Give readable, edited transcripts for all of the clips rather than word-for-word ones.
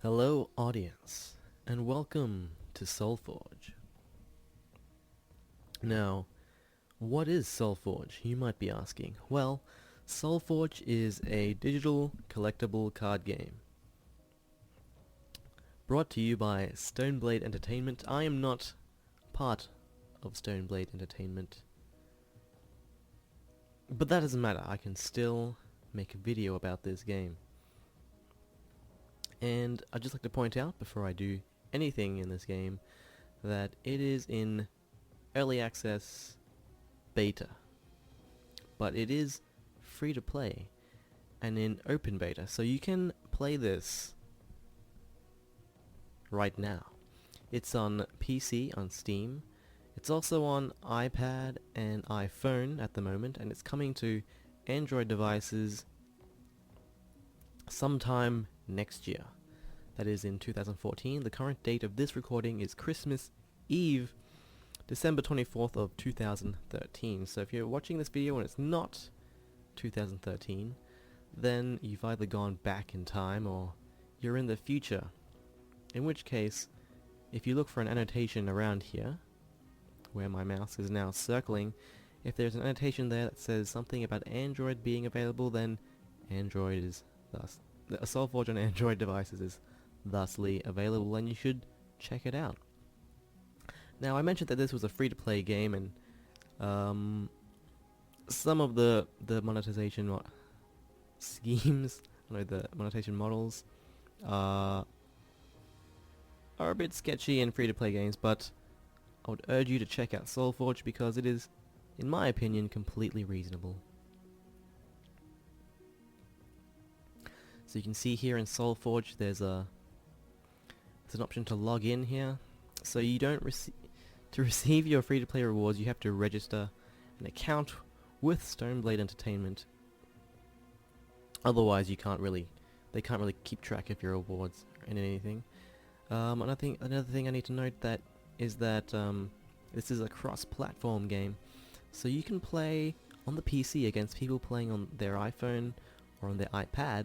Hello audience, and welcome to Solforge. Now, what is Solforge, you might be asking? Well, Solforge is a digital collectible card game. Brought to you by Stoneblade Entertainment. I am not part of Stoneblade Entertainment, but that doesn't matter, I can still make a video about this game. And I'd just like to point out, before I do anything in this game, that it is in early access beta, but it is free to play and in open beta, so you can play this right now. It's on PC on Steam. It's also on iPad and iPhone at the moment, and it's coming to Android devices sometime next year. That is in 2014. The current date of this recording is Christmas Eve, December 24th of 2013. So if you're watching this video and it's not 2013, then you've either gone back in time or you're in the future. In which case, if you look for an annotation around here, where my mouse is now circling, if there's an annotation there that says something about Android being available, then Android is thus, a Solforge on Android devices is thusly available, and you should check it out. Now, I mentioned that this was a free-to-play game, and some of the monetization schemes, the monetization models, are a bit sketchy in free-to-play games, but I would urge you to check out Solforge because it is, in my opinion, completely reasonable. So you can see here in Solforge there's an option to log in here. So you don't receive your free-to-play rewards, you have to register an account with Stoneblade Entertainment. Otherwise, they can't really keep track of your rewards and anything. Another thing I need to note is that this is a cross-platform game, so you can play on the PC against people playing on their iPhone or on their iPad.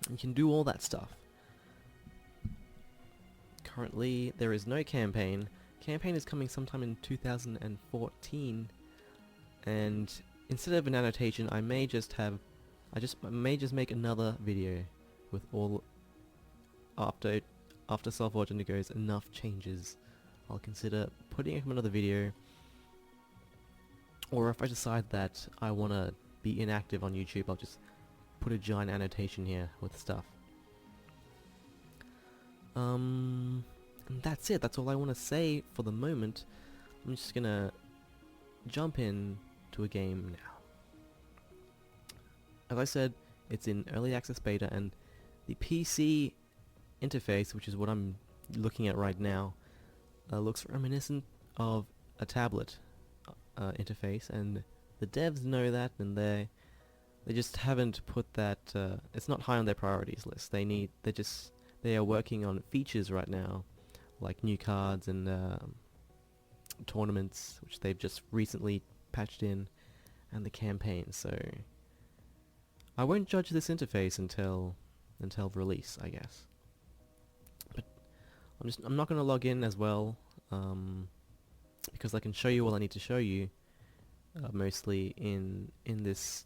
You can do all that stuff. Currently, there is no campaign. Campaign is coming sometime in 2014, and instead of an annotation, I may just make another video with all after Solforge undergoes enough changes. I'll consider putting up another video, or if I decide that I want to be inactive on YouTube, I'll just put a giant annotation here with stuff. And that's it. That's all I want to say for the moment. I'm just gonna jump in to a game now. As I said, it's in early access beta, and the PC interface, which is what I'm looking at right now, looks reminiscent of a tablet interface, and the devs know that, and they just haven't put that. It's not high on their priorities list. They are working on features right now, like new cards and tournaments, which they've just recently patched in, and the campaign. So I won't judge this interface until release, I guess. But I'm not going to log in as well, because I can show you all I need to show you, mostly in this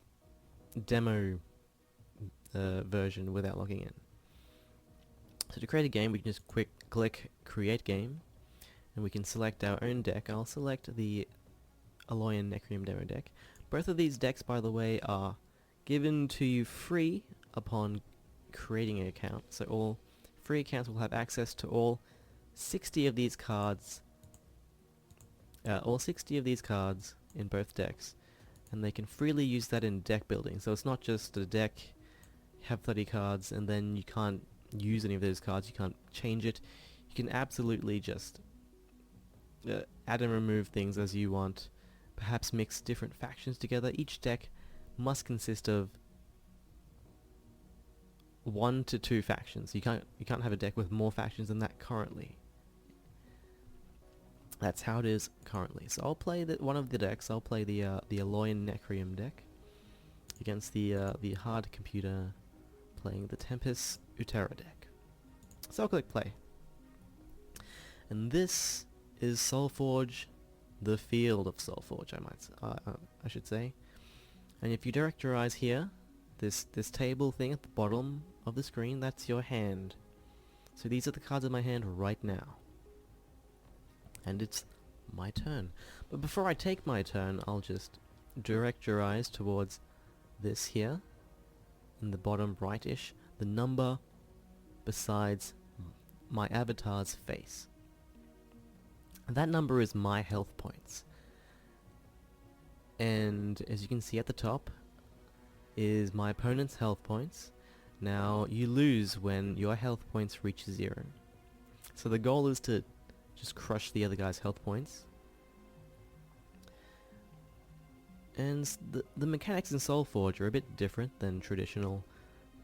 demo version without logging in. So to create a game, we can just click Create Game, and we can select our own deck. I'll select the Aloyan Necrium demo deck. Both of these decks, by the way, are given to you free upon creating an account. So all free accounts will have access to all 60 of these cards. All 60 of these cards in both decks, and they can freely use that in deck building. So it's not just a deck, have 30 cards, and then you can't use any of those cards, you can't change it. You can absolutely just add and remove things as you want, perhaps mix different factions together. Each deck must consist of 1 to 2 factions. You can't have a deck with more factions than that currently. That's how it is currently. So I'll play one of the decks. I'll play the Aloyan Necrium deck against the hard computer playing the Tempest Utera deck. So I'll click play. And this is Solforge, the field of Solforge, I should say. And if you direct your eyes here, this table thing at the bottom of the screen, that's your hand. So these are the cards in my hand right now. And it's my turn. But before I take my turn, I'll just direct your eyes towards this here, in the bottom right-ish, the number besides my avatar's face. And that number is my health points. And as you can see at the top is my opponent's health points. Now you lose when your health points reach 0. So the goal is to just crush the other guy's health points. And the mechanics in Solforge are a bit different than traditional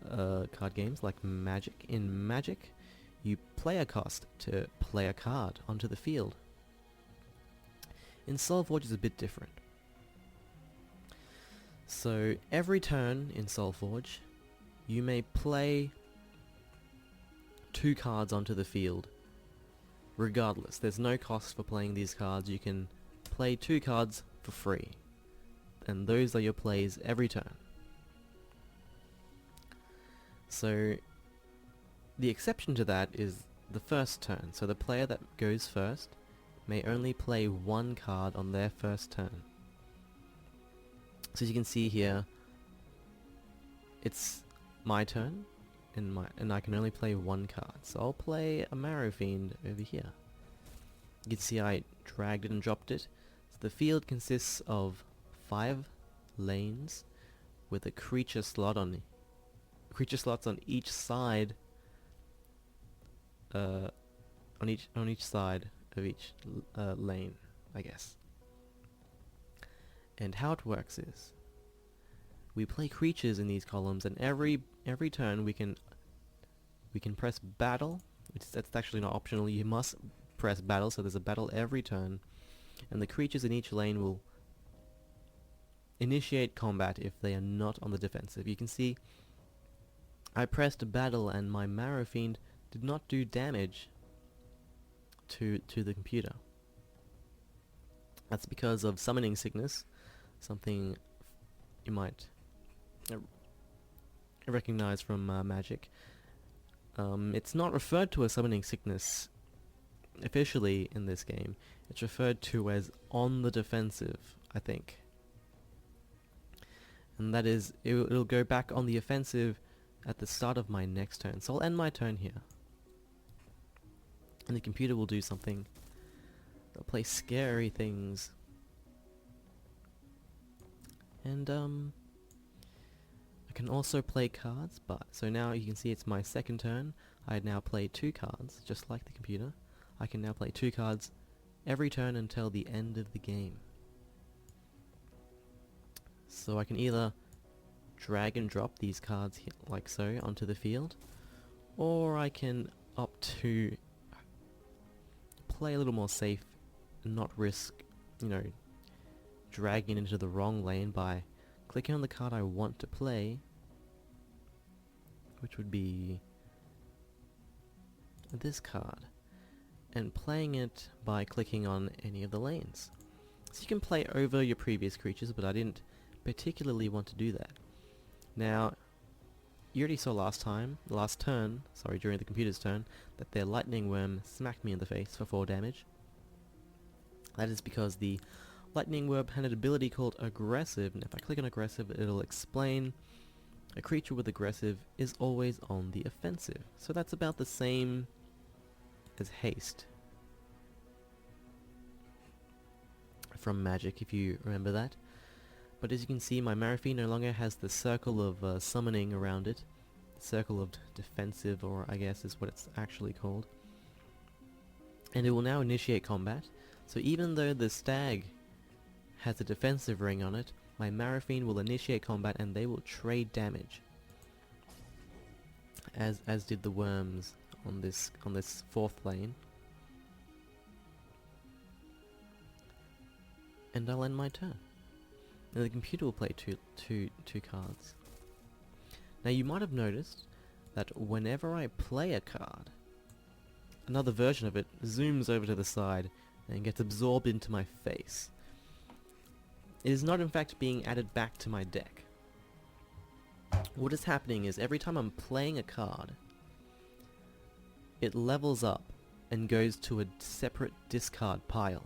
card games like Magic. In Magic, you play a cost to play a card onto the field. In Solforge is a bit different. So every turn in Solforge, you may play 2 cards onto the field. Regardless, there's no cost for playing these cards. You can play 2 cards for free. And those are your plays every turn. So the exception to that is the first turn. So the player that goes first may only play 1 card on their first turn. So as you can see here, it's my turn, and I can only play 1 card. So I'll play a Marrow Fiend over here. You can see I dragged it and dropped it. So the field consists of 5 lanes with a creature slot on slots on each side, on each side of each lane, I guess. And how it works is, we play creatures in these columns, and every turn we can press battle. That's actually not optional. You must press battle, so there's a battle every turn, and the creatures in each lane will initiate combat if they are not on the defensive. You can see I pressed battle, and my Marrow Fiend did not do damage to the computer. That's because of summoning sickness, something you might recognize from Magic. It's not referred to as summoning sickness officially in this game. It's referred to as on the defensive, I think. And that is, it'll go back on the offensive at the start of my next turn. So I'll end my turn here. And the computer will do something. They'll play scary things. And I can also play cards, but so now you can see it's my second turn. I now play 2 cards, just like the computer. I can now play 2 cards every turn until the end of the game. So I can either drag and drop these cards like so onto the field, or I can opt to play a little more safe and not risk, dragging into the wrong lane by clicking on the card I want to play, which would be this card, and playing it by clicking on any of the lanes. So you can play over your previous creatures, but I didn't particularly want to do that. Now, you already saw during the computer's turn, that their lightning worm smacked me in the face for 4 damage. That is because the lightning worm had an ability called aggressive, and if I click on aggressive, it'll explain a creature with aggressive is always on the offensive. So that's about the same as haste from Magic, if you remember that. But as you can see, my Marrow Fiend no longer has the circle of summoning around it. The circle of defensive, or I guess is what it's actually called. And it will now initiate combat. So even though the stag has a defensive ring on it, my Marrow Fiend will initiate combat and they will trade damage. As did the worms on this 4th lane. And I'll end my turn. And the computer will play two cards. Now you might have noticed that whenever I play a card, another version of it zooms over to the side and gets absorbed into my face. It is not in fact being added back to my deck. What is happening is every time I'm playing a card, it levels up and goes to a separate discard pile.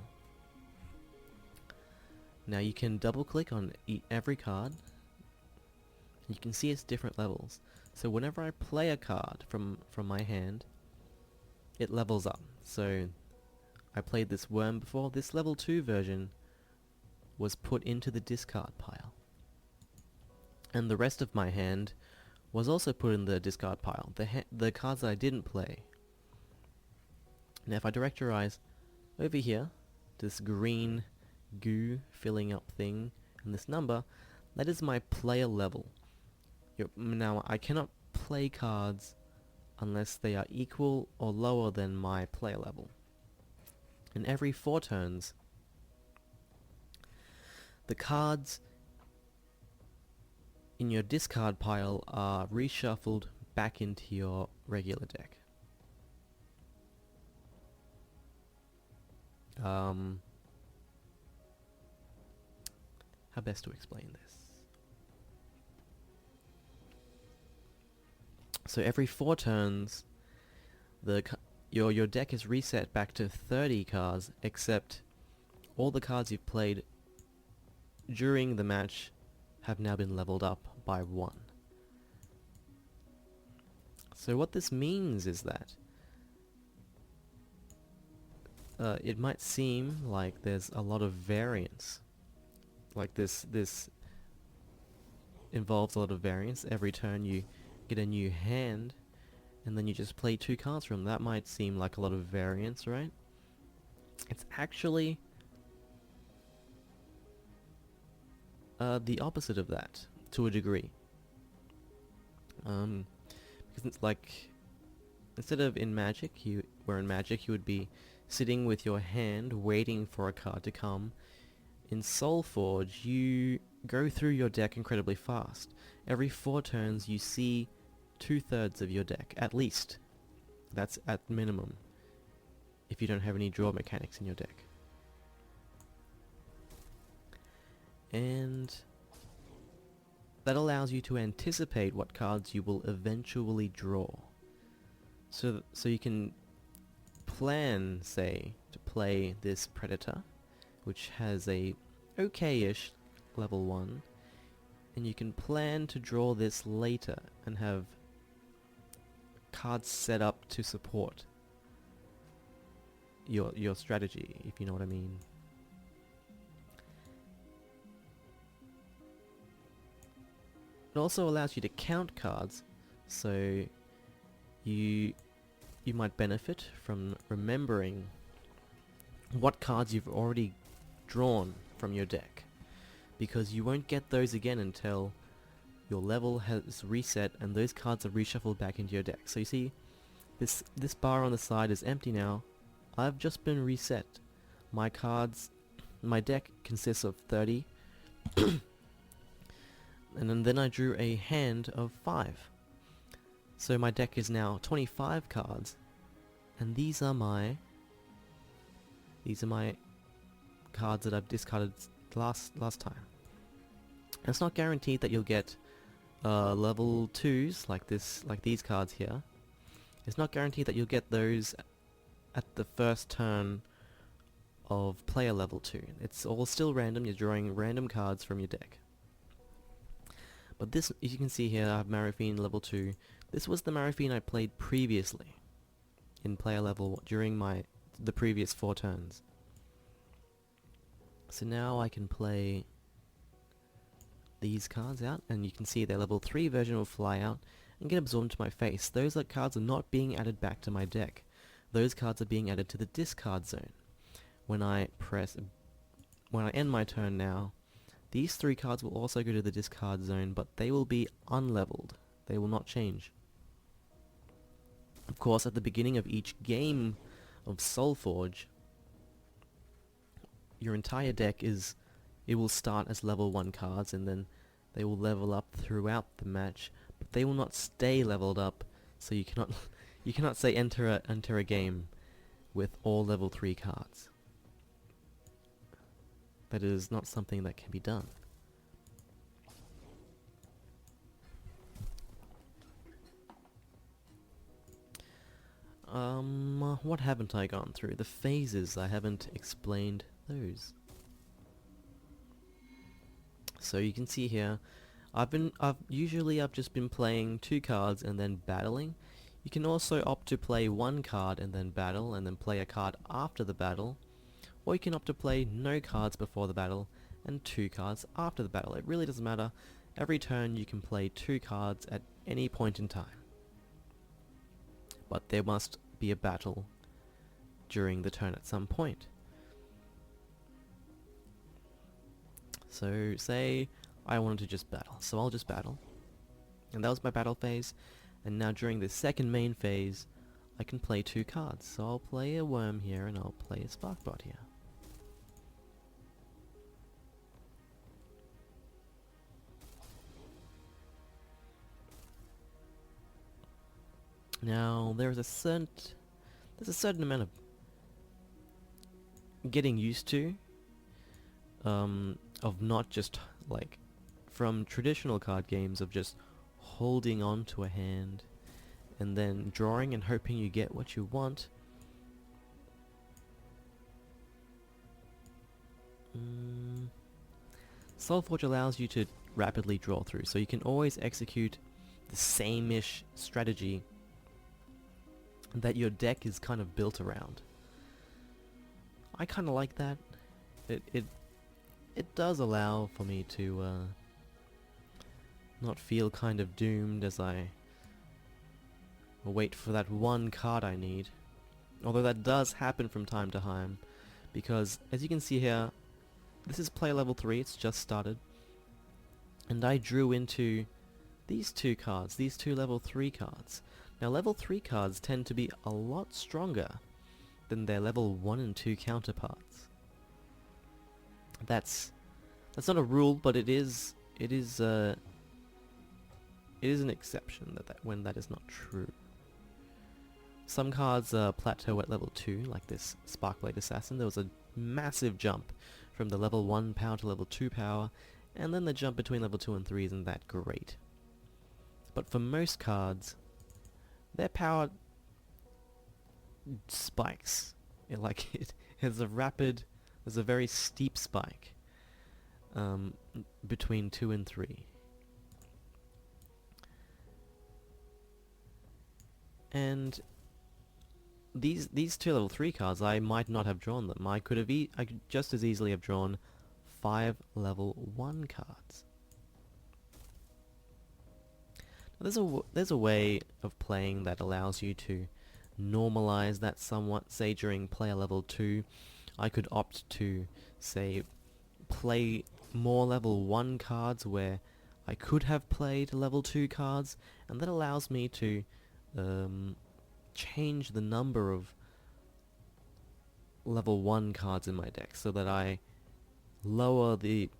Now you can double click on every card. You can see its different levels. So whenever I play a card from my hand, it levels up. So I played this worm before. This level 2 version was put into the discard pile. And the rest of my hand was also put in the discard pile. The cards that I didn't play. Now if I direct your eyes over here, this green goo filling up thing, and this number, that is my player level. Now I cannot play cards unless they are equal or lower than my player level. And every 4 turns, the cards in your discard pile are reshuffled back into your regular deck. How best to explain this? So every 4 turns, your deck is reset back to 30 cards, except all the cards you've played during the match have now been leveled up by 1. So what this means is that it might seem like there's a lot of variance. Like this involves a lot of variance. Every turn you get a new hand, and then you just play 2 cards from them. That might seem like a lot of variance, right? It's actually the opposite of that, to a degree. Because it's like, instead of in Magic, where in Magic you would be sitting with your hand waiting for a card to come, in Solforge you go through your deck incredibly fast. Every 4 turns you see 2/3 of your deck, at least. That's at minimum, if you don't have any draw mechanics in your deck. And that allows you to anticipate what cards you will eventually draw. So you can plan, say, to play this Predator, which has a okay-ish level 1, and you can plan to draw this later and have cards set up to support your strategy, if you know what I mean. It also allows you to count cards, so you might benefit from remembering what cards you've already drawn from your deck, because you won't get those again until your level has reset and those cards are reshuffled back into your deck. So you see, this bar on the side is empty now. I've just been reset. My deck consists of 30, and then I drew a hand of 5. So my deck is now 25 cards, and these are my cards that I've discarded last time. And it's not guaranteed that you'll get level 2s like these cards here. It's not guaranteed that you'll get those at the first turn of player level 2. It's all still random. You're drawing random cards from your deck. But this, as you can see here, I have Marathine level 2. This was the Marathine I played previously in player level during the previous 4 turns. So now I can play these cards out, and you can see their level 3 version will fly out and get absorbed into my face. Those cards are not being added back to my deck. Those cards are being added to the discard zone. When I end my turn now, these 3 cards will also go to the discard zone, but they will be unleveled. They will not change. Of course, at the beginning of each game of Solforge, your entire deck it will start as level 1 cards, and then they will level up throughout the match, but they will not stay leveled up, so you You cannot say enter a game with all level 3 cards. That is not something that can be done. What haven't I gone through? The phases, I haven't explained those. So you can see here, I've just been playing 2 cards and then battling. You can also opt to play 1 card and then battle, and then play a card after the battle. Or you can opt to play no cards before the battle, and 2 cards after the battle. It really doesn't matter. Every turn you can play 2 cards at any point in time. But there must be a battle during the turn at some point. So say I wanted to just battle, so I'll just battle. And that was my battle phase, and now during the second main phase I can play 2 cards. So I'll play a worm here and I'll play a sparkbot here. Now there's a certain amount of getting used to of not just like from traditional card games of just holding on to a hand and then drawing and hoping you get what you want. Solforge allows you to rapidly draw through, so you can always execute the same-ish strategy that your deck is kind of built around. I kind of like that. It does allow for me to not feel kind of doomed as I wait for that 1 card I need. Although that does happen from time to time, because as you can see here, this is play level 3, it's just started, and I drew into these 2 cards, these 2 level 3 cards. Now level 3 cards tend to be a lot stronger than their level 1 and 2 counterparts. That's not a rule, but it is an exception that when that is not true. Some cards plateau at level 2, like this Sparkblade Assassin. There was a massive jump from the level 1 power to level 2 power, and then the jump between level 2 and 3 isn't that great. But for most cards, their power spikes. There's a very steep spike between 2 and 3. And these 2 level 3 cards, I might not have drawn them. I could just as easily have drawn 5 level 1 cards. Now, there's a way of playing that allows you to normalize that somewhat. Say during player level 2, I could opt to, say, play more level 1 cards where I could have played level 2 cards, and that allows me to change the number of level 1 cards in my deck so that I lower the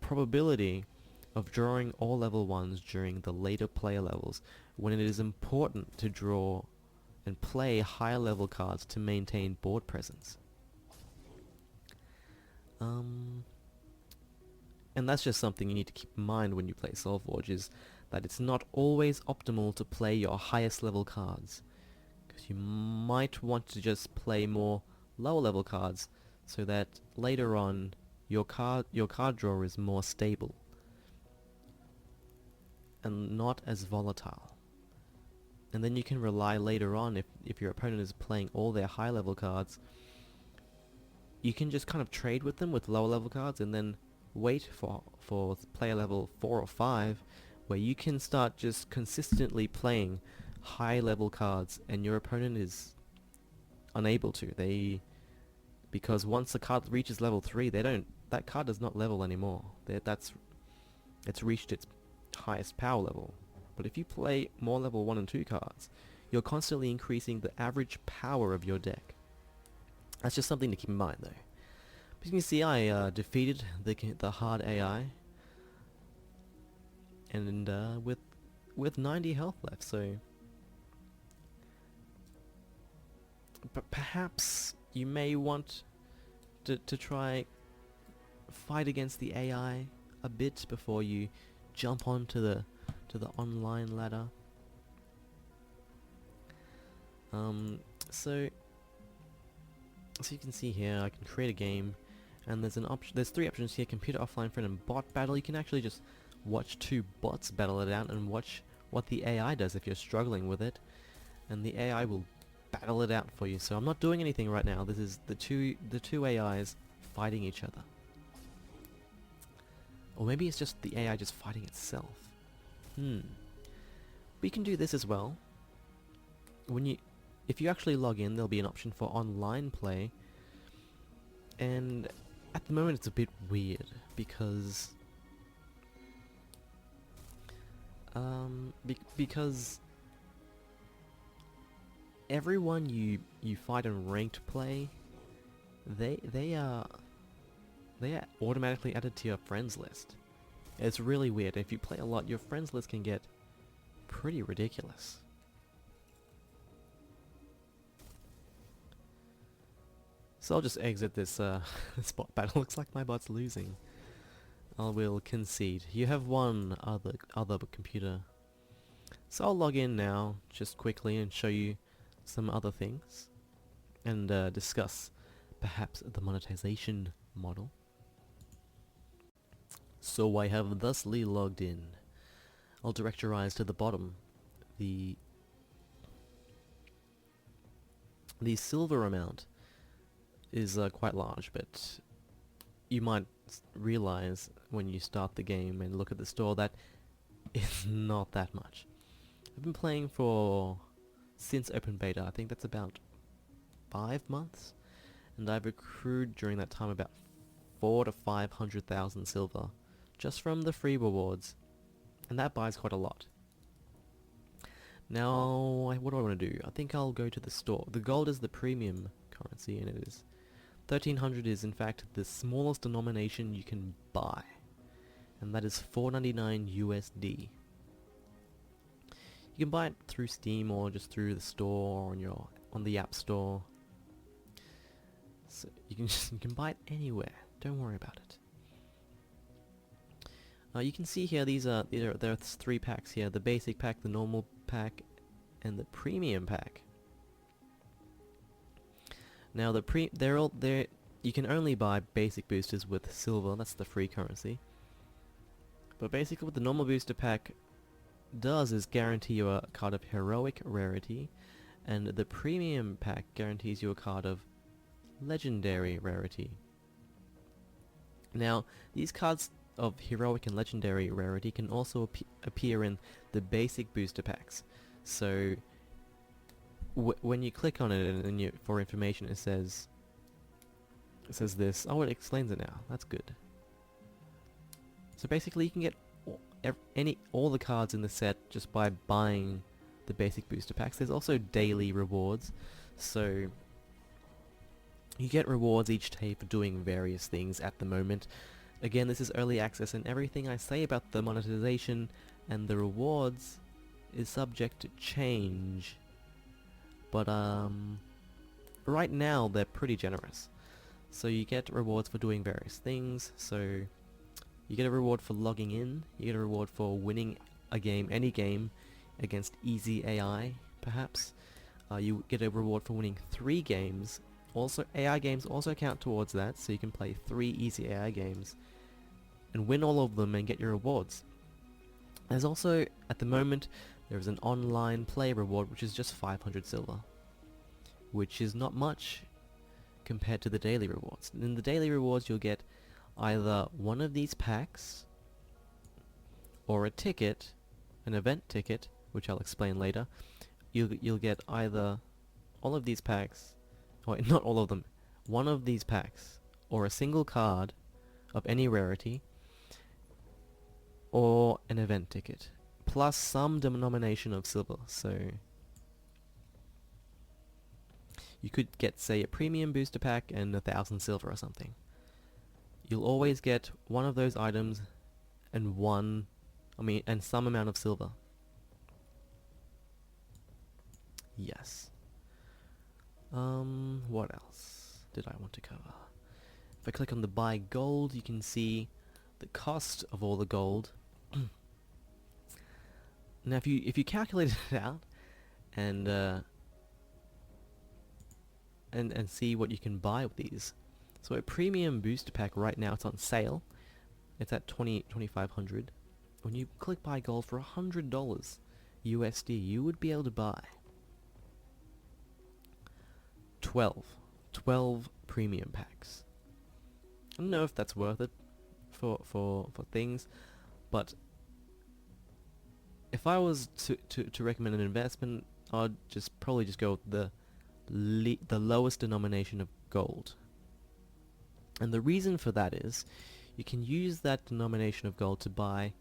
probability of drawing all level 1s during the later player levels, when it is important to draw and play higher level cards to maintain board presence. And that's just something you need to keep in mind when you play Solforge, is that it's not always optimal to play your highest level cards, because you might want to just play more lower level cards so that later on your card draw is more stable and not as volatile. And then you can rely later on, if your opponent is playing all their high level cards, you can just kind of trade with them with lower level cards and then wait for player level 4 or 5 where you can start just consistently playing high level cards and your opponent is unable to. Because once the card reaches level 3, that card does not level anymore. It's reached its highest power level. But if you play more level 1 and 2 cards, you're constantly increasing the average power of your deck. That's just something to keep in mind, though. As you can see, I defeated the hard AI, and with 90 health left. So but perhaps you may want to try fight against the AI a bit before you jump onto the online ladder. So you can see here, I can create a game, and there's three options here: computer, offline, friend, and bot battle. You can actually just watch two bots battle it out and watch what the AI does if you're struggling with it, and the AI will battle it out for you. So I'm not doing anything right now. This is the two AIs fighting each other. Or maybe it's just the AI just fighting itself. We can do this as well. If you actually log in, there'll be an option for online play, and at the moment it's a bit weird because because everyone you fight in ranked play, they are automatically added to your friends list. It's really weird. If you play a lot, your friends list can get pretty ridiculous. So I'll just exit this this bot battle. Looks like my bot's losing. I will concede. You have one other computer. So I'll log in now, just quickly, and show you some other things, and discuss perhaps the monetization model. So I have thusly logged in. I'll direct your eyes to the bottom. The silver amount is quite large, but you might realize when you start the game and look at the store that it's not that much. I've been playing since open beta. I think that's about 5 months, and I've accrued during that time about 400,000 to 500,000 silver just from the free rewards, and that buys quite a lot. Now, what do I want to do? I think I'll go to the store. The gold is the premium currency, and it is 1300 is in fact the smallest denomination you can buy, and that is 499 USD. You can buy it through Steam or just through the store or on the App Store. So you can buy it anywhere. Don't worry about it. You can see here there's 3 packs here: the basic pack, the normal pack, and the premium pack. Now you can only buy basic boosters with silver. That's the free currency. But basically, what the normal booster pack does is guarantee you a card of heroic rarity, and the premium pack guarantees you a card of legendary rarity. Now, these cards of heroic and legendary rarity can also appear in the basic booster packs. So when you click on it and for information, it says this. Oh, it explains it now. That's good. So basically, you can get all the cards in the set just by buying the basic booster packs. There's also daily rewards, so you get rewards each day for doing various things at the moment. Again, this is early access, and everything I say about the monetization and the rewards is subject to change. But right now they're pretty generous. So you get rewards for doing various things. So you get a reward for logging in, you get a reward for winning a game, any game, against easy AI, perhaps. You get a reward for winning 3 games. Also, AI games also count towards that, so you can play 3 easy AI games and win all of them and get your rewards. There's also, at the moment, there is an online play reward, which is just 500 silver, which is not much compared to the daily rewards. In the daily rewards, you'll get either one of these packs, or a ticket, an event ticket, which I'll explain later. You'll get either all of these packs, or not all of them, one of these packs, or a single card of any rarity, or an event ticket, plus some denomination of silver. So you could get, say, a premium booster pack and 1,000 silver or something. You'll always get one of those items and some amount of silver. Yes. What else did I want to cover? If I click on the buy gold, you can see the cost of all the gold. Now, if you calculate it out and see what you can buy with these, so a premium booster pack right now, it's on sale. It's at 2,500. When you click buy gold for $100 USD, you would be able to buy 12 premium packs. I don't know if that's worth it for things, but if I was to recommend an investment, I'd probably just go with the lowest denomination of gold. And the reason for that is you can use that denomination of gold to buy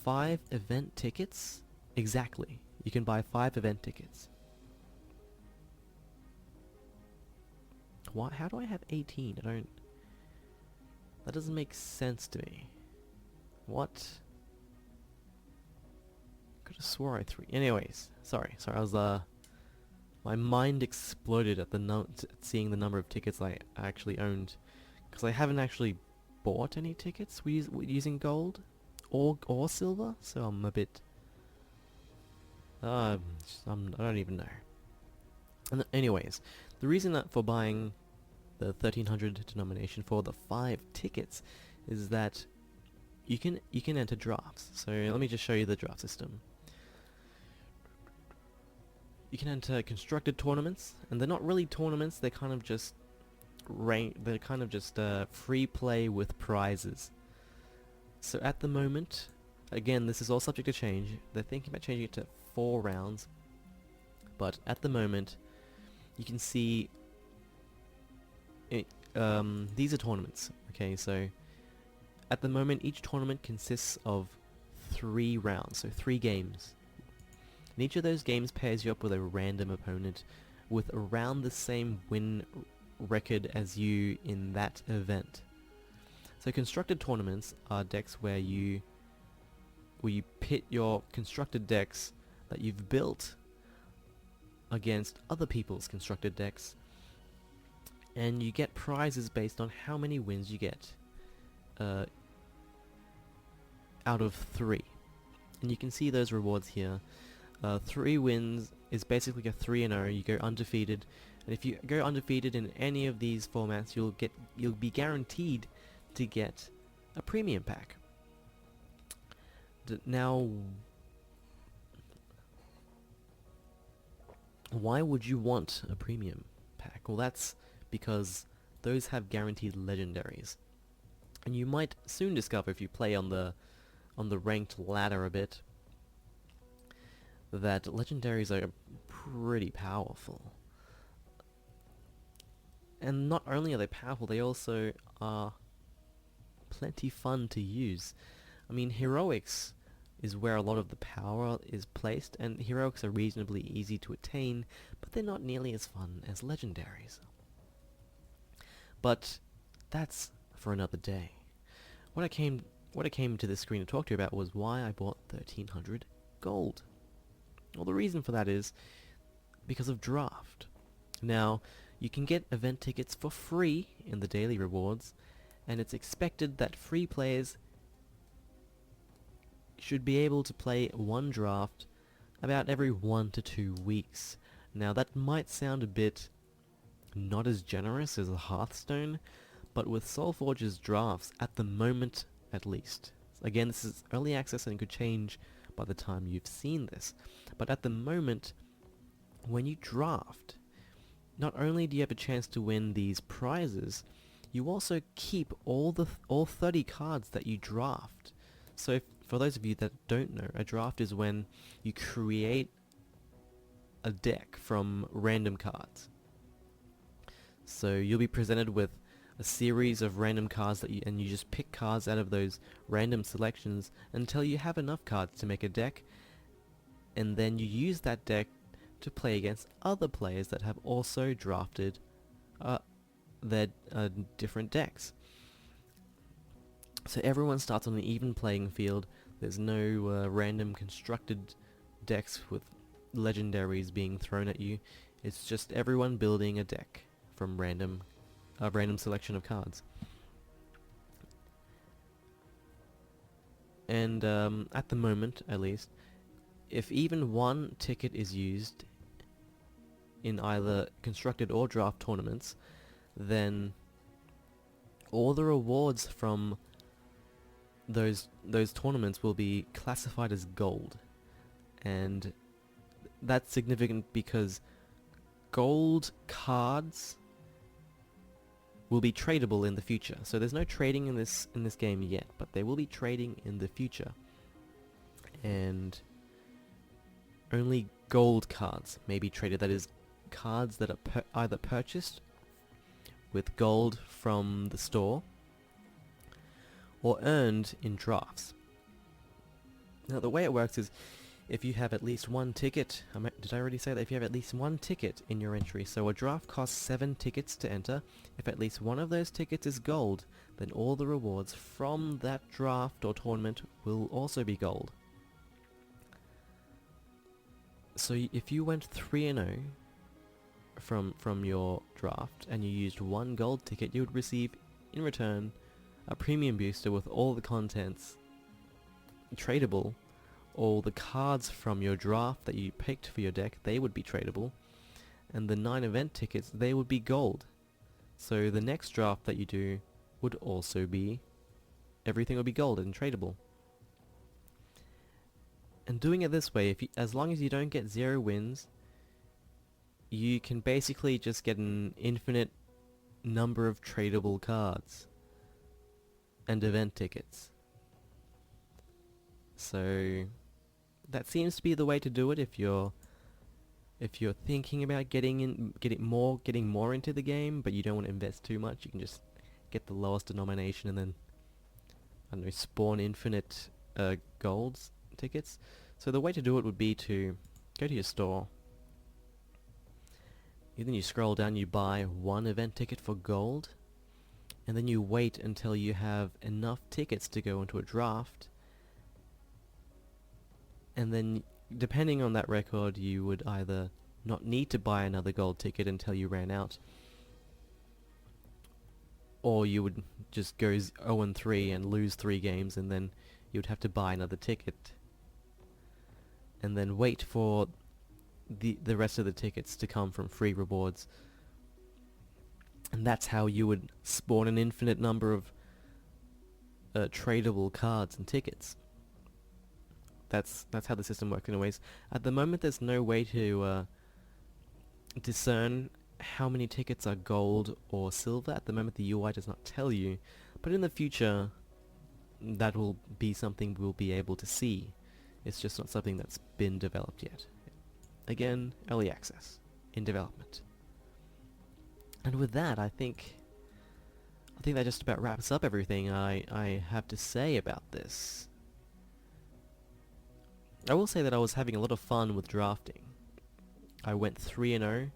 5 event tickets. Exactly. You can buy 5 event tickets. Why? How do I have 18? That doesn't make sense to me. What? Could have swore I 3. Anyways, sorry. I was my mind exploded at seeing the number of tickets I actually owned, because I haven't actually bought any tickets using gold or silver, so I'm a bit I don't even know. And anyways, the reason for buying the 1300 denomination for the 5 tickets is that you can enter drafts. So let me just show you the draft system. You can enter constructed tournaments, and they're not really tournaments. They're kind of just free play with prizes. So at the moment, again, this is all subject to change. They're thinking about changing it to 4 rounds, but at the moment, you can see these are tournaments. Okay, so at the moment, each tournament consists of 3 rounds, so 3 games. And each of those games pairs you up with a random opponent with around the same win record as you in that event. So constructed tournaments are decks where you pit your constructed decks that you've built against other people's constructed decks, and you get prizes based on how many wins you get out of 3. And you can see those rewards here. 3 wins is basically a 3-0. You go undefeated, and if you go undefeated in any of these formats, you'll be guaranteed to get a premium pack. Now, why would you want a premium pack? Well, that's because those have guaranteed legendaries, and you might soon discover, if you play on the ranked ladder a bit, that legendaries are pretty powerful. And not only are they powerful, they also are plenty fun to use. I mean, heroics is where a lot of the power is placed, and heroics are reasonably easy to attain, but they're not nearly as fun as legendaries. But that's for another day. What I came to this screen to talk to you about was why I bought 1300 gold. Well, the reason for that is because of draft. Now, you can get event tickets for free in the daily rewards, and it's expected that free players should be able to play one draft about every 1 to 2 weeks. Now, that might sound a bit not as generous as a Hearthstone, but with Solforge's drafts, at the moment at least. Again, this is early access and could change by the time you've seen this. But at the moment, when you draft, not only do you have a chance to win these prizes, you also keep all 30 cards that you draft. So for those of you that don't know, a draft is when you create a deck from random cards. So you'll be presented with a series of random cards and you just pick cards out of those random selections until you have enough cards to make a deck, and then you use that deck to play against other players that have also drafted their different decks. So everyone starts on an even playing field. There's no random constructed decks with legendaries being thrown at you. It's just everyone building a deck from a random selection of cards. And at the moment, at least, if even one ticket is used in either constructed or draft tournaments, then all the rewards from those tournaments will be classified as gold. And that's significant because gold cards will be tradable in the future. So there's no trading in this game yet, but they will be trading in the future. And only gold cards may be traded. That is, cards that are either purchased with gold from the store or earned in drafts. Now the way it works is, if you have at least one ticket, did I already say that? If you have at least one ticket in your entry, so a draft costs 7 tickets to enter, if at least one of those tickets is gold, then all the rewards from that draft or tournament will also be gold. So if you went 3-0 from your draft and you used one gold ticket, you would receive in return a premium booster with all the contents tradable. All the cards from your draft that you picked for your deck, they would be tradable. And the 9 event tickets, they would be gold. So the next draft that you do would also be, everything would be gold and tradable. And doing it this way, as long as you don't get 0 wins, you can basically just get an infinite number of tradable cards and event tickets. So that seems to be the way to do it if you're thinking about getting more into the game, but you don't want to invest too much. You can just get the lowest denomination and then, I don't know, spawn infinite golds tickets. So the way to do it would be to go to your store, and then you scroll down, you buy one event ticket for gold, and then you wait until you have enough tickets to go into a draft. And then, depending on that record, you would either not need to buy another gold ticket until you ran out, or you would just go 0-3 and lose 3 games, and then you would have to buy another ticket, and then wait for the rest of the tickets to come from free rewards. And that's how you would spawn an infinite number of tradable cards and tickets. That's how the system works anyways. At the moment there's no way to discern how many tickets are gold or silver. At the moment the UI does not tell you, but in the future that will be something we'll be able to see. It's just not something that's been developed yet. Again, early access, in development. And with that, I think that just about wraps up everything I have to say about this. I will say that I was having a lot of fun with drafting. I went 3-0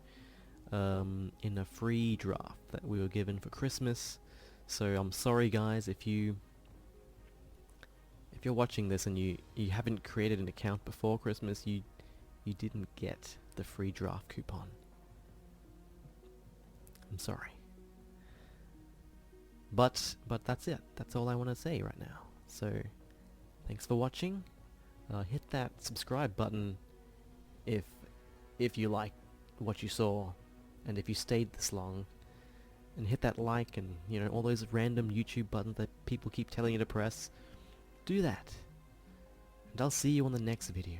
in a free draft that we were given for Christmas. So I'm sorry guys if you're watching this and you haven't created an account before Christmas, you didn't get the free draft coupon. I'm sorry. But that's it. That's all I want to say right now. So thanks for watching. Hit that subscribe button if you like what you saw, and if you stayed this long, and hit that like and all those random YouTube buttons that people keep telling you to press. Do that, and I'll see you on the next video.